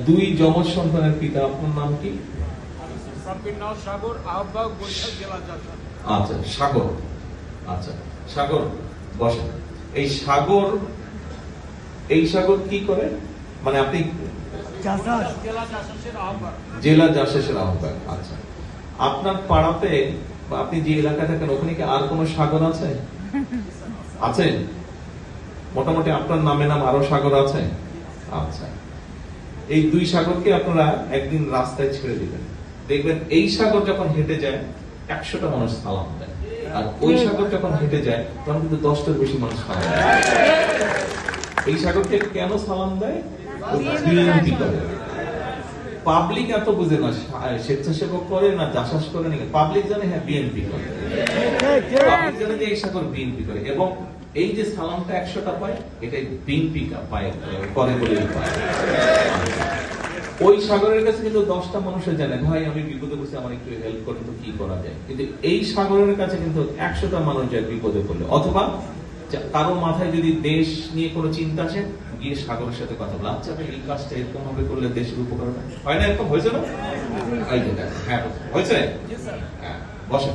দুই যমজ সন্তানের পিতা, আপনার নাম কি? সাগর, আহ্বায়ক বরিশাল জেলা জাসদ। আচ্ছা সাগর, আচ্ছা সাগর বসেন। এই সাগর কি করে, মানে আপনি জেলা জাসদের আহ্বায়ক। আচ্ছা, আপনার পাড়াতে বা আপনি যে এলাকায় থাকেন ওখানে কি আর কোন সাগর আছে? আছে? মোটামুটি আপনার নামে নাম আরো সাগর আছে? আচ্ছা, এই দুই সাগরকে আপনারা একদিন রাস্তায় ছেড়ে দিবেন, দেখবেন এই সাগর যখন হেঁটে যায় 100টা মানুষ সালাম দেয়, আর ওই সাগর যখন হেঁটে যায় তখন কিন্তু 10টার বেশি মানুষ সালাম দেয়। এই সাগরকে কেন সালাম দেয়? বিএনপি করে। পাবলিক এত বুঝে না, স্বেচ্ছাসেবক করে না জাসাস করে না, পাবলিক জানে হ্যাঁ বিএনপি করে, পাবলিক জানে যে এই সাগর বিএনপি করে, এবং এই যে সালামটা 100টা পায় এটাই বিএনপি পায় করে বলে পায়। ওই সাগরের কাছে কিন্তু 10টা মানুষের জানে ভাই আমি বিপদে পড়ছি আমার একটু হেল্প করেন তো কি করা যায়, কিন্তু এই সাগরের কাছে কিন্তু 100টা মানুষ যায় বিপদে পড়লে, অথবা কারো মাথায় যদি দেশ নিয়ে কোনো চিন্তা আসে গিয়ে সাগরের সাথে কথা বলে, আচ্ছা এই কাজটা এরকম ভাবে করলে দেশের উপকার হয় না, এরকম হয়েছে না? হ্যাঁ হয়েছে। হ্যাঁ বসে।